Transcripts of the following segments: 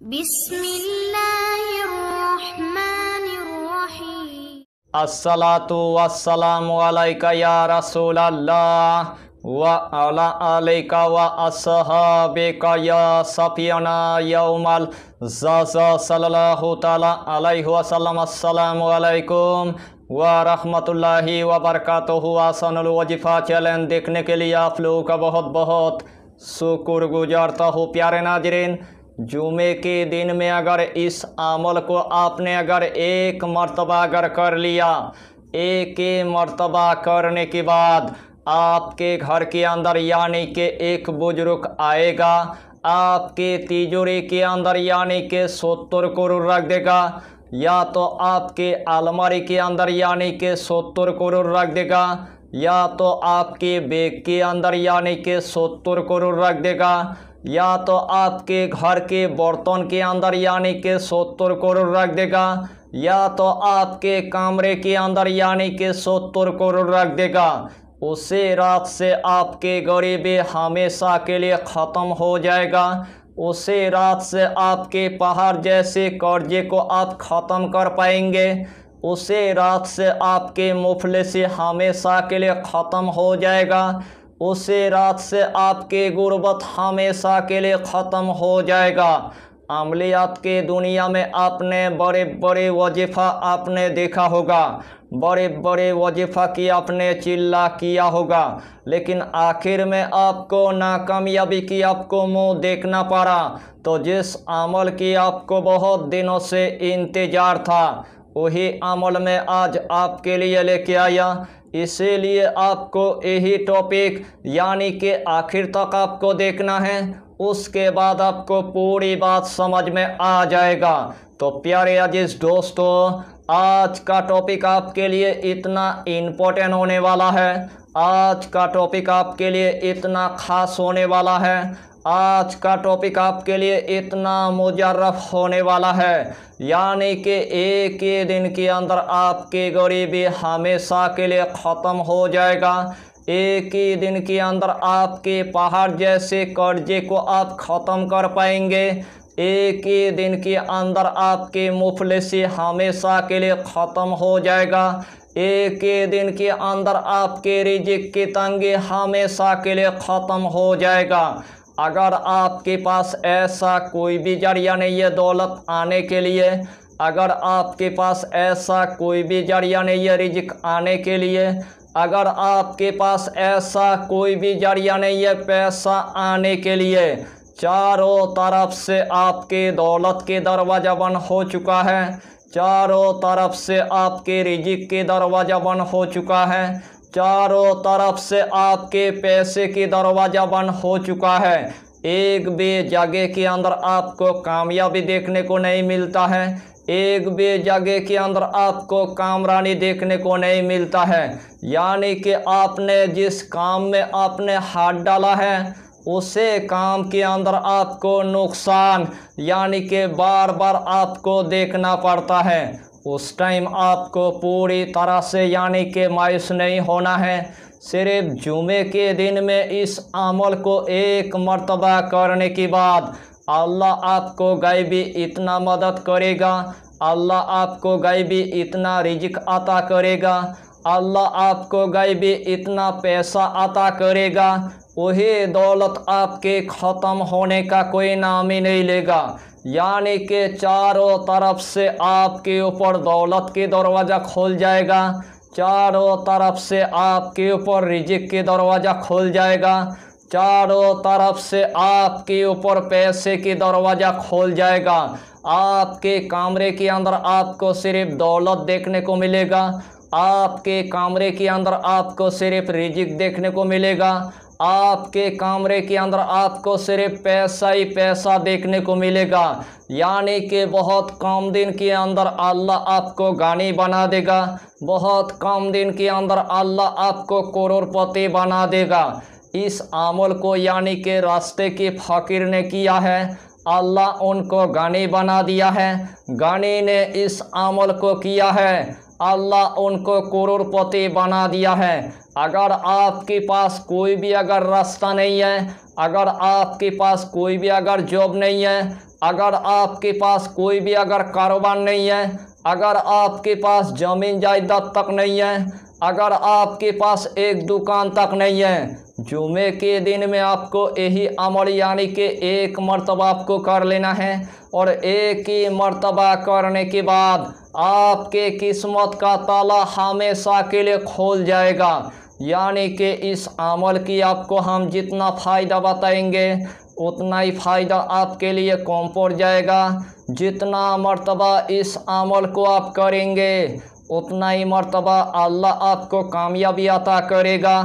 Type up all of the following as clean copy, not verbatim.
बिस्मिल्लाहिर्रहमानिर्रहीम। अस्सलातु वस्सलामु अलैका या रसूलल्लाह व अला अलैका व अस्हाबिका या सफियाना यौमल ज़ज़ा सल्लल्लाहु ताला अलैहि वसल्लम। अस्सलामु अलैकुम व रहमतुल्लाहि व बरकातुहू। आसानुल वजीफ़ा चैलेंज देखने के लिए आप लोगों का बहुत बहुत शुक्र गुजारता हूँ। प्यारे नाज़रीन, जुमे के दिन में अगर इस अमल को आपने अगर एक मर्तबा अगर कर लिया, एक मर्तबा करने के बाद आपके घर के अंदर यानी कि एक बुजुर्ग आएगा, आपके तिजोरी के अंदर यानी कि 70 करोड़ रख देगा, या तो आपके अलमारी के अंदर यानी कि 70 करोड़ रख देगा, या तो आपके बैग के अंदर यानी कि 70 करोड़ रख देगा, या तो आपके घर के बर्तन के अंदर यानी कि 70 करोड़ रख देगा, या तो आपके कमरे के अंदर यानी कि 70 करोड़ रख देगा। उसे रात से आपके गरीबी हमेशा के लिए ख़त्म हो जाएगा। उसे रात से आपके पहाड़ जैसे कर्जे को आप ख़त्म कर पाएंगे। उसे रात से आपके मुफलिसी हमेशा के लिए ख़त्म हो जाएगा। उसे रात से आपके गुर्बत हमेशा के लिए ख़त्म हो जाएगा। अमलियात के दुनिया में आपने बड़े बड़े वजीफ़ा आपने देखा होगा, बड़े बड़े वजीफ़ा की आपने चिल्ला किया होगा, लेकिन आखिर में आपको नाकामयाबी की आपको मुंह देखना पड़ा। तो जिस अमल की आपको बहुत दिनों से इंतज़ार था, वही अमल में आज आपके लिए लेके आया। इसीलिए आपको यही टॉपिक यानी कि आखिर तक आपको देखना है, उसके बाद आपको पूरी बात समझ में आ जाएगा। तो प्यारे अजीज दोस्तों, आज का टॉपिक आपके लिए इतना इम्पोर्टेंट होने वाला है, आज का टॉपिक आपके लिए इतना ख़ास होने वाला है, आज का टॉपिक आपके लिए इतना मुजर्रफ होने वाला है, यानी कि एक ही दिन के अंदर आपकी गरीबी हमेशा के लिए ख़त्म हो जाएगा। एक ही दिन के अंदर आपके पहाड़ जैसे कर्जे को आप ख़त्म कर पाएंगे। एक ही दिन के अंदर आपके मुफलिसी हमेशा के लिए ख़त्म हो जाएगा। एक ही दिन के अंदर आपके रिज़्क़ की तंगी हमेशा के लिए ख़त्म हो जाएगा। अगर आपके पास ऐसा कोई भी जरिया नहीं है दौलत आने के लिए, अगर आपके पास ऐसा कोई भी जरिया नहीं है रिज़्क़ आने के लिए, अगर आपके पास ऐसा कोई भी जरिया नहीं है पैसा आने के लिए, चारों तरफ से आपके दौलत के दरवाज़ा बंद हो चुका है, चारों तरफ से आपके रिज़्क़ के दरवाज़ा बंद हो चुका है, चारों तरफ से आपके पैसे की दरवाज़ा बंद हो चुका है, एक भी जगह के अंदर आपको कामयाबी देखने को नहीं मिलता है, एक भी जगह के अंदर आपको कामरानी देखने को नहीं मिलता है, यानी कि आपने जिस काम में आपने हाथ डाला है उसे काम के अंदर आपको नुकसान यानी कि बार बार आपको देखना पड़ता है। उस टाइम आपको पूरी तरह से यानी कि मायूस नहीं होना है। सिर्फ जुमे के दिन में इस अमल को एक मर्तबा करने के बाद अल्लाह आपको गायबी इतना मदद करेगा, अल्लाह आपको गायबी इतना रिज़्क़ अता करेगा, अल्लाह आपको गायबी इतना पैसा अता करेगा, वही दौलत आपके ख़त्म होने का कोई नाम ही नहीं लेगा। यानी कि चारों तरफ से आपके ऊपर दौलत के दरवाज़ा खुल जाएगा, चारों तरफ से आपके ऊपर रिज़्क़ के दरवाज़ा खुल जाएगा, चारों तरफ से आपके ऊपर पैसे की दरवाज़ा खोल जाएगा। आपके कमरे के अंदर आपको सिर्फ दौलत देखने को मिलेगा, आपके कमरे के अंदर आपको सिर्फ रिज़्क़ देखने को मिलेगा, आपके कमरे के अंदर आपको सिर्फ पैसा ही पैसा देखने को मिलेगा। यानी कि बहुत कम दिन के अंदर अल्लाह आपको गानी बना देगा, बहुत कम दिन के अंदर अल्लाह आपको करोड़पति बना देगा। इस अमल को यानी कि रास्ते के फ़कीर ने किया है, अल्लाह उनको गानी बना दिया है, गानी ने इस अमल को किया है, अल्लाह उनको करोड़पति बना दिया है। अगर आपके पास कोई भी अगर रास्ता नहीं है, अगर आपके पास कोई भी अगर जॉब नहीं है, अगर आपके पास कोई भी अगर कारोबार नहीं है, अगर आपके पास ज़मीन जायदाद तक नहीं है, अगर आपके पास एक दुकान तक नहीं है, जुमे के दिन में आपको यही अमल यानी कि एक मर्तबा आपको कर लेना है। और एक ही मर्तबा करने के बाद आपके किस्मत का ताला हमेशा के लिए खोल जाएगा। यानी कि इस अमल की आपको हम जितना फ़ायदा बताएंगे उतना ही फ़ायदा आपके लिए कम पड़ जाएगा। जितना मर्तबा इस अमल को आप करेंगे उतना ही मर्तबा अल्लाह आपको कामयाबी अता करेगा,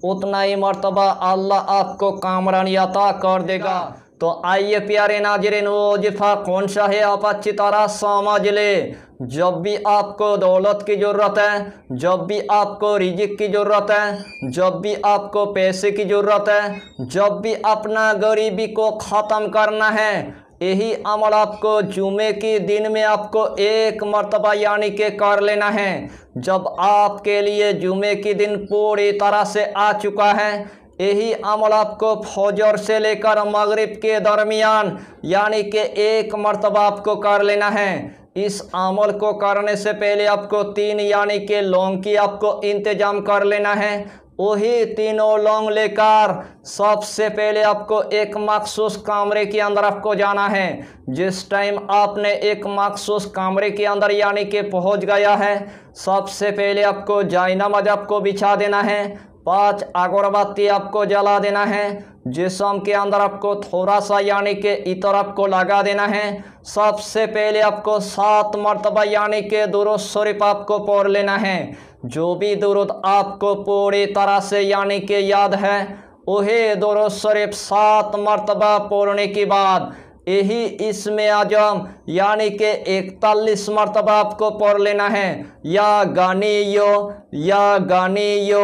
उतना ही मर्तबा अल्लाह आपको कामरानी अता कर देगा। तो आइए प्यारे नाज़रीन, वो वजीफ़ा कौन सा है आप अच्छी तरह समझ ले। जब भी आपको दौलत की ज़रूरत है, जब भी आपको रिज़्क़ की ज़रूरत है, जब भी आपको पैसे की ज़रूरत है, जब भी अपना गरीबी को ख़त्म करना है, यही अमल आपको जुमे के दिन में आपको एक मर्तबा यानी कि कर लेना है। जब आपके लिए जुमे के दिन पूरी तरह से आ चुका है, यही अमल आपको फजर से लेकर मगरिब के दरमियान यानी कि एक मर्तबा आपको कर लेना है। इस अमल को करने से पहले आपको 3 यानी कि लौंग की आपको इंतजाम कर लेना है। वही तीनों लौंग लेकर सबसे पहले आपको एक मखसूस कमरे के अंदर आपको जाना है। जिस टाइम आपने एक मखसूस कमरे के अंदर यानी कि पहुंच गया है, सबसे पहले आपको जायनमाज़ आपको बिछा देना है, 5 अगरबत्ती आपको जला देना है, जिस्म के अंदर आपको थोड़ा सा यानी कि इतर आपको लगा देना है। सबसे पहले आपको 7 मरतबा यानी कि दुरूद शरीफ आपको पढ़ लेना है। जो भी दुरूद आपको पूरी तरह से यानी कि याद है, वही दुरूद शरीफ 7 मरतबा पढ़ने के बाद यही इसमें आजम यानी कि 41 मरतबा आपको पढ़ लेना है। या गानियो या गानियो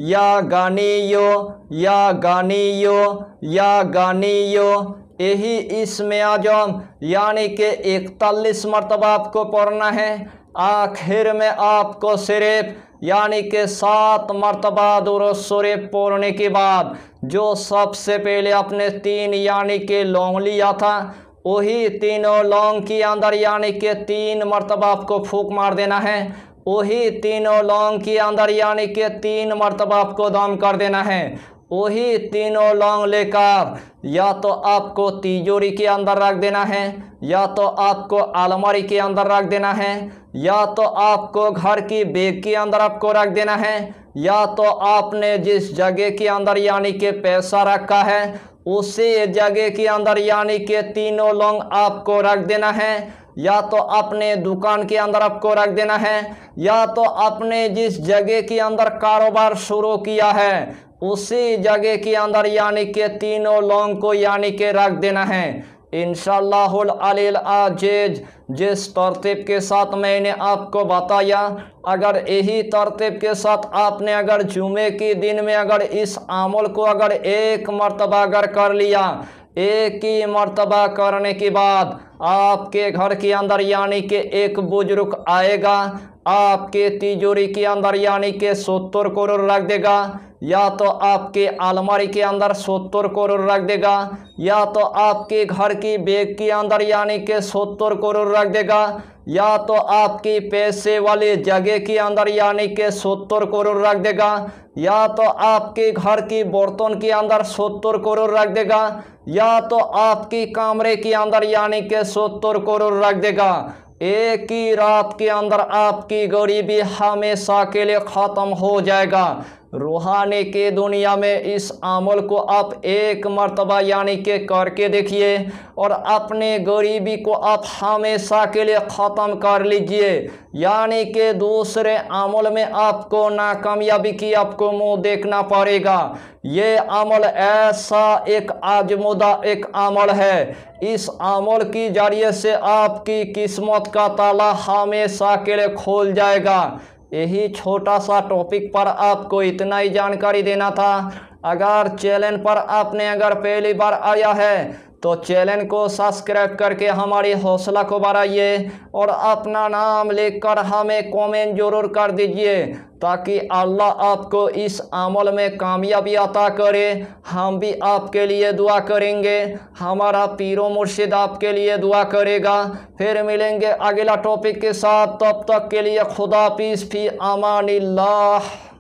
या गानियो या गानियो या गानियो, यही इसमें आजम यानी कि 41 मरतबा आपको पढ़ना है। आखिर में आपको सिर्फ यानी कि 7 मरतबा दुरूद शरीफ पढ़ने के बाद जो सबसे पहले आपने 3 यानी कि लौंग लिया था, वही तीनों लौंग के अंदर यानी कि 3 मरतबा आपको फूंक मार देना है। वही तीनों लौंग के अंदर यानी कि 3 मरतबा आपको दम कर देना है। वही तीनों लौंग लेकर या तो आपको तिजोरी के अंदर रख देना है, या तो आपको अलमारी के अंदर रख देना है, या तो आपको घर की बैग के अंदर आपको रख देना है, या तो आपने जिस जगह के अंदर यानी कि पैसा रखा है उसी जगह के अंदर यानी कि तीनों लौंग आपको रख देना है, या तो अपने दुकान के अंदर आपको रख देना है, या तो आपने जिस जगह के अंदर कारोबार शुरू किया है उसी जगह के अंदर यानी कि तीनों लौंग को यानी कि रख देना है। इंशाअल्लाहुल अलील अजीज जिस तरतीब के साथ मैंने आपको बताया, अगर यही तरतीब के साथ आपने अगर जुमे के दिन में अगर इस अमल को अगर एक मरतबा अगर कर लिया, एक ही मरतबा करने के बाद आपके घर के अंदर यानी कि एक बुजुर्ग आएगा, आपके तिजोरी के अंदर यानी कि 70 करोड़ रख देगा, या तो आपके अलमारी के अंदर 70 करोड़ रख देगा, या तो आपके घर की बैग के अंदर यानी कि 70 करोड़ रख देगा, या तो आपकी पैसे वाली जगह के अंदर यानी कि 70 करोड़ रख देगा, या तो आपके घर की बर्तन के अंदर 70 करोड़ रख देगा, या तो आपकी कमरे के अंदर यानी कि 70 करोड़ रख देगा। एक ही रात के अंदर आपकी गरीबी हमेशा के लिए ख़त्म हो जाएगा। रूहानी की दुनिया में इस अमल को आप एक मरतबा यानी कि करके देखिए और अपने गरीबी को आप हमेशा के लिए ख़त्म कर लीजिए। यानी कि दूसरे अमल में आपको नाकामयाबी की आपको मुंह देखना पड़ेगा। ये अमल ऐसा एक आजमुदा एक अमल है, इस अमल की जरिए से आपकी किस्मत का ताला हमेशा के लिए खोल जाएगा। यही छोटा सा टॉपिक पर आपको इतना ही जानकारी देना था। अगर चैनल पर आपने अगर पहली बार आया है तो चैनल को सब्सक्राइब करके हमारी हौसला को बढ़ाइए और अपना नाम लिखकर हमें कमेंट जरूर कर दीजिए, ताकि अल्लाह आपको इस अमल में कामयाबी अता करे। हम भी आपके लिए दुआ करेंगे, हमारा पीरो मुर्शिद आपके लिए दुआ करेगा। फिर मिलेंगे अगला टॉपिक के साथ, तब तक के लिए खुदा हाफिज़, फी अमानिल्लाह।